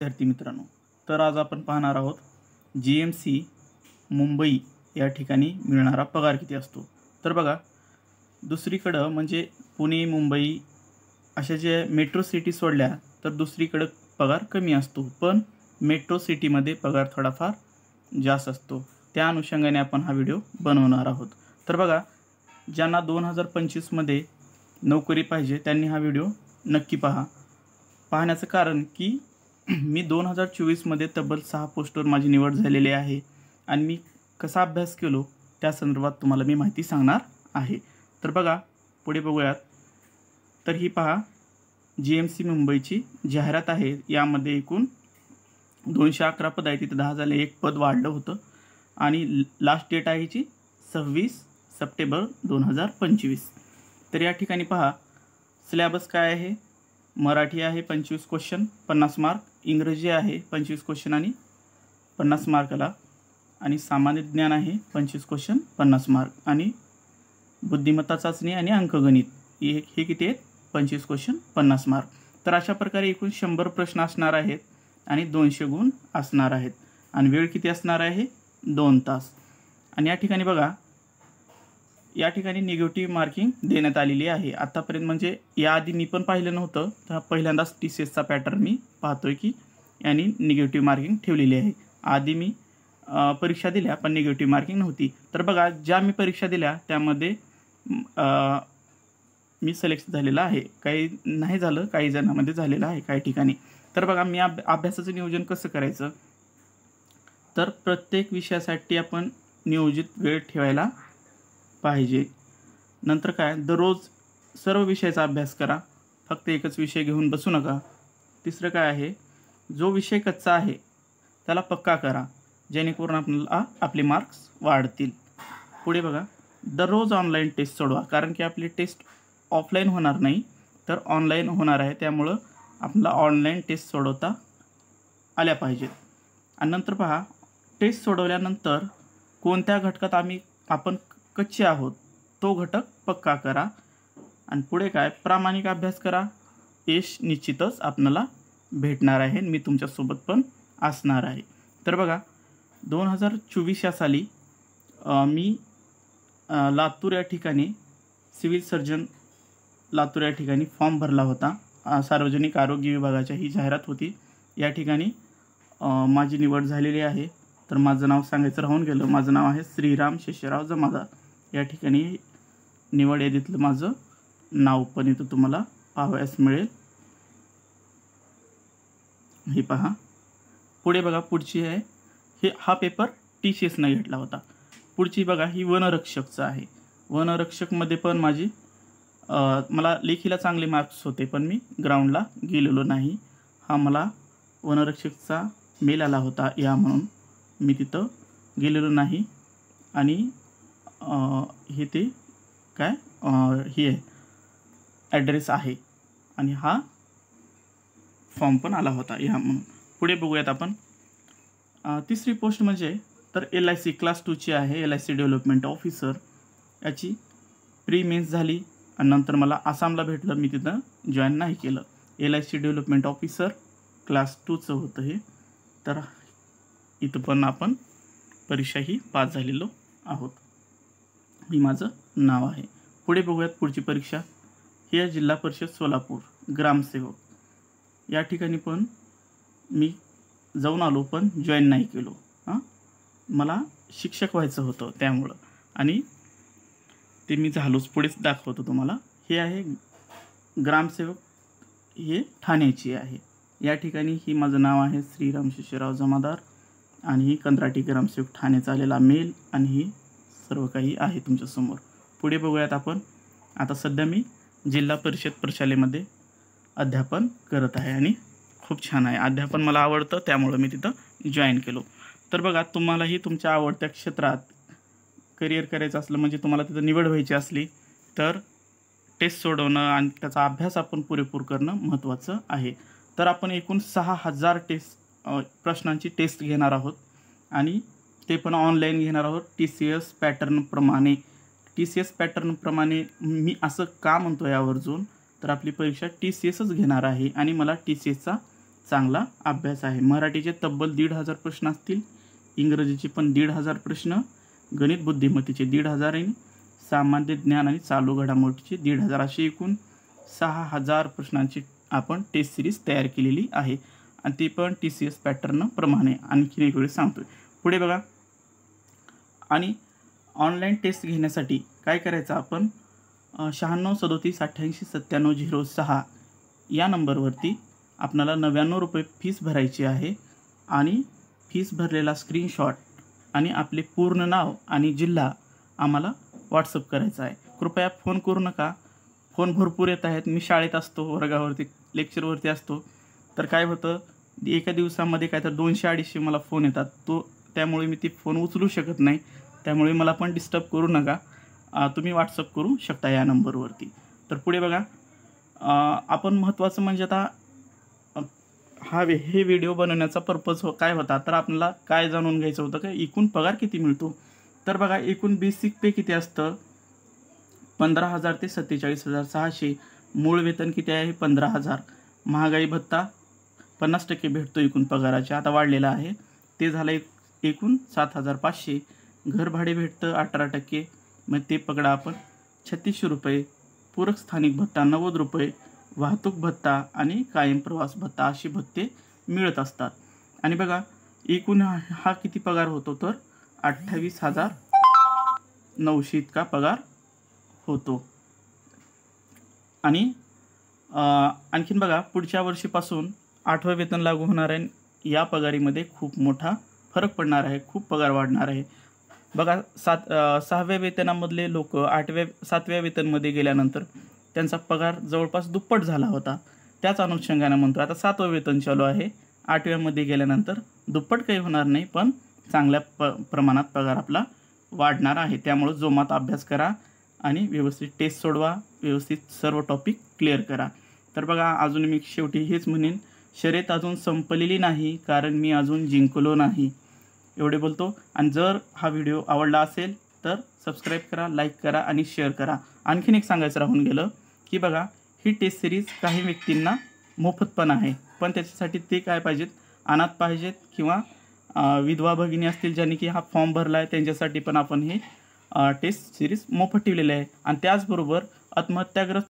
विद्यार्थी मित्रांनो, तर आज आपण पाहणार आहोत GMC मुंबई या ठिकाणी मिळणारा पगार किती असतो। तर बघा, दुसरीकडे म्हणजे पुणे मुंबई अशा जे मेट्रो सिटी सोडल्या तर दुसरीकडे पगार कमी असतो, पण मेट्रो सिटीमध्ये पगार थोडाफार जास्त असतो। त्या अनुषंगाने आपण हा व्हिडिओ बनवणार आहोत। तर बघा, ज्यांना 2025 मध्ये नोकरी पाहिजे त्यांनी हा व्हिडिओ नक्की पाहण्याचं कारण की मी 2024 मध्ये तब्बल 6 पोस्टवर माझी निवड झालेली आहे आणि मी कसा अभ्यास केलो त्या संदर्भात तुम्हाला मी माहिती सांगणार आहे। तर बघा, पुढे बघूयात। तर ही पहा, GMC मुंबईची जाहिरात आहे। यामध्ये एकूण 211 पद आहेत, तिथे 10 झाले, एक पद वाढलं होतं आणि लास्ट डेट आहे जी 26 सप्टेंबर 2025। तर या ठिकाणी पहा, सिलेबस काय आहे। मराठी आहे 25 क्वेश्चन 50 मार्क, इंग्रजी आहे 25 क्वेश्चन आणि 50 मार्कला, आणि सामान्य ज्ञान आहे 25 क्वेश्चन 50 मार्क, आणि बुद्धिमत्ता चाचणी आणि अंकगणित हे किती आहेत 25 क्वेश्चन 50 मार्क। तर अशा प्रकारे एकूण 100 प्रश्न असणार आहेत आणि 200 गुण असणार आहेत आणि वेळ किती असणार आहे 2 तास। आणि या ठिकाणी बघा, या ठिकाणी निगेटिव्ह मार्किंग देण्यात आलेली आहे। आतापर्यंत म्हणजे याआधी मी पण पाहिलं नव्हतं, तर पहिल्यांदाच TCSचा पॅटर्न मी पाहतोय की यांनी निगेटिव्ह मार्किंग ठेवलेली आहे। आधी मी परीक्षा दिल्या पण निगेटिव्ह मार्किंग नव्हती। तर बघा, ज्या मी परीक्षा दिल्या त्यामध्ये मी सिलेक्ट झालेला आहे, काही नाही झालं, काही जणांमध्ये झालेलं आहे काही ठिकाणी। तर बघा, मी अभ्यासाचं नियोजन कसं करायचं, तर प्रत्येक विषयासाठी आपण नियोजित वेळ ठेवायला पाहिजे। नंतर काय, दररोज सर्व विषयाचा अभ्यास करा, फक्त एकच विषय घेऊन बसू नका। तिसरं काय आहे, जो विषय कच्चा आहे त्याला पक्का करा, जेणेकरून आपल्याला आपले मार्क्स वाढतील। पुढे बघा, दररोज ऑनलाईन टेस्ट सोडवा, कारण की आपली टेस्ट ऑफलाईन होणार नाही तर ऑनलाईन होणार आहे, त्यामुळं आपल्याला ऑनलाईन टेस्ट सोडवता आल्या पाहिजेत। आणि नंतर पहा, टेस्ट सोडवल्यानंतर कोणत्या घटकात आपण कच्चे आहोत तो घटक पक्का करा। आणि पुढे काय, प्रामाणिक अभ्यास करा, यश निश्चितच आपल्याला भेटणार आहे, मी तुमच्यासोबत पण असणार आहे। तर बघा, 2024 या साली मी लातूर या ठिकाणी सिव्हिल सर्जन लातूर या ठिकाणी फॉर्म भरला होता। सार्वजनिक आरोग्य विभागाची ही जाहिरात होती। या ठिकाणी माझी निवड झालेली आहे। तर माझं नाव सांगायचं राहून गेलं, माझं नाव आहे श्रीराम शेषराव जमादार। या ठिकाणी निवड यादीतलं माझं नाव पण इथं तुम्हाला पाहावयास मिळेल, हे पहा। पुढे बघा, पुढची आहे, हा पेपर TCSने घेतला होता। पुढची बघा, ही वनरक्षकचं आहे। वनरक्षकमध्ये पण मला लेखीला चांगले मार्क्स होते, पण मी ग्राउंडला गेलेलो नाही। हा मला वनरक्षकचा मेल आला होता या म्हणून, मी तिथं गेलेलो नाही। आणि हे ते काय हे ॲड्रेस आहे आणि हा फॉर्म पण आला होता या म्हणून। पुढे बघूयात आपण, तिसरी पोस्ट म्हणजे तर LIC क्लास 2ची आहे, LIC डेव्हलपमेंट ऑफिसर। याची प्री मेन्स झाली आणि नंतर मला आसामला भेटलं, मी तिथं जॉईन नाही केलं। LIC डेव्हलपमेंट ऑफिसर क्लास 2चं होतं हे। तर इथं पण आपण परीक्षा ही पास झालेलो आहोत, ही माझं नाव आहे। पुढे बघूयात पुढची परीक्षा, ही आहे जिल्हा परिषद सोलापूर ग्रामसेवक। या ठिकाणी पण मी जाऊन आलो पण जॉईन नाही केलो, मला शिक्षक व्हायचं होतं त्यामुळं, आणि ते मी झालोच। पुढेच दाखवतो तुम्हाला, हे आहे ग्रामसेवक, हे ठाण्याची आहे। या ठिकाणी ही माझं नाव आहे श्रीराम शेषराव जमादार आणि ही कंत्राटी ग्रामसेवक ठाण्याचा आलेला मेल, आणि ही सर्व काही आहे तुमच्यासमोर। पुढे बघूयात आपण, आता सध्या मी जिल्हा परिषद प्रशालेमध्ये अध्यापन करत आहे आणि खूप छान आहे, अध्यापन मला आवडतं, त्यामुळं मी तिथं जॉईन केलो। तर बघा, तुम्हालाही तुमच्या आवडत्या क्षेत्रात करिअर करायचं असलं, म्हणजे तुम्हाला तिथं निवड व्हायची असली, तर टेस्ट सोडवणं आणि त्याचा अभ्यास आपण पुरेपूर करणं महत्त्वाचं आहे। तर आपण एकूण 6000 प्रश्नांची टेस्ट घेणार आहोत आणि ते पण ऑनलाईन घेणार आहोत TCS पॅटर्नप्रमाणे। TCS पॅटर्नप्रमाणे मी असं का म्हणतो यावरून, तर आपली परीक्षा TCSच घेणार आहे आणि मला TCSचा चांगला अभ्यास आहे। मराठीचे तब्बल 1,500 प्रश्न असतील, इंग्रजीचे पण 1,500 प्रश्न, गणित बुद्धिमत्तेचे 1,500 आणि सामान्य ज्ञान आणि चालू घडामोडीचे 1,500 अशी एकूण 6,000 प्रश्नांची आपण टेस्ट सिरीज तयार केलेली आहे आणि ती पण TCS पॅटर्न प्रमाणे। आणखी एक वेळेस सांगतोय, पुढे बघा। आणि ऑनलाईन टेस्ट घेण्यासाठी काय करायचं आपण 96 37 88 97 06 या नंबरवरती आपल्याला 99 रुपये फीस भरायची आहे आणि फीस भरलेला स्क्रीनशॉट आणि आपले पूर्ण नाव आणि जिल्हा आम्हाला व्हॉट्सअप करायचा आहे। कृपया फोन करू नका, फोन भरपूर येत आहेत। मी शाळेत असतो, वर्गावरती लेक्चरवरती असतो, तर काय होतं एका दिवसामध्ये काय तर 200-250 मला फोन येतात, त्यामुळे मी ती फोन उचलू शकत नाही। त्यामुळे मला पण डिस्टर्ब करू नका, तुम्ही व्हॉट्सअप करू शकता या नंबरवरती। तर पुढे बघा, आपण महत्त्वाचं म्हणजे आता हे व्हिडिओ बनवण्याचा पर्पज काय होता, तर आपल्याला काय जाणून घ्यायचं होतं की एकूण पगार किती मिळतो। तर बघा, एकूण बेसिक पे किती असतं 15,000 ते 47,600, मूळ वेतन किती आहे 15,000, महागाई भत्ता 50% भेटतो एकूण पगाराच्या, आता वाढलेला आहे, ते झालं एकूण 7,500, घर भाडे भेटतं 18%, मग ते पकडा आपण 3600 रुपये, पूरक स्थानिक भत्ता 90 रुपये, वाहतूक भत्ता आणि कायम प्रवास भत्ता अशी भत्ते मिळत असतात। आणि बघा एकूण हा किती पगार होतो, तर 28,900 इतका पगार होतो। आणि आणखीन बघा, पुढच्या वर्षीपासून 8वें वेतन लागू होणार आहे, या पगारीमध्ये खूप मोठा फरक पडणार आहे, खूप पगार वाढणार आहे। बघा 6व्या वेतनामधले लोक 7व्या वेतनमध्ये गेल्यानंतर त्यांचा पगार जवळपास दुप्पट झाला होता, त्याच अनुषंगाने म्हणतो आता 7वं वेतन चालू आहे, 8व्यामध्ये गेल्यानंतर दुप्पट काही होणार नाही, पण चांगल्या प्रमाणात पगार आपला वाढणार आहे। त्यामुळे जोमात अभ्यास करा आणि व्यवस्थित टेस्ट सोडवा, व्यवस्थित सर्व टॉपिक क्लिअर करा। तर बघा, अजून मी शेवटी हेच म्हणेन, शर्यत अजून संपलेली नाही, कारण मी अजून जिंकलो नाही, एवढे बोलतो। आणि जर हा व्हिडिओ आवडला असेल तर सबस्क्राईब करा, लाईक करा आणि शेअर करा। आणखीन एक सांगायचं राहून गेलं की बघा, ही टेस्ट सिरीज काही व्यक्तींना मोफत पण आहे, पण त्याच्यासाठी ते काय पाहिजेत, अनाथ पाहिजेत किंवा विधवा भगिनी असतील ज्यांनी की हा फॉर्म भरला आहे, त्यांच्यासाठी पण आपण हे टेस्ट सिरीज मोफत ठेवलेली आहे। आणि त्याचबरोबर आत्महत्याग्रस्त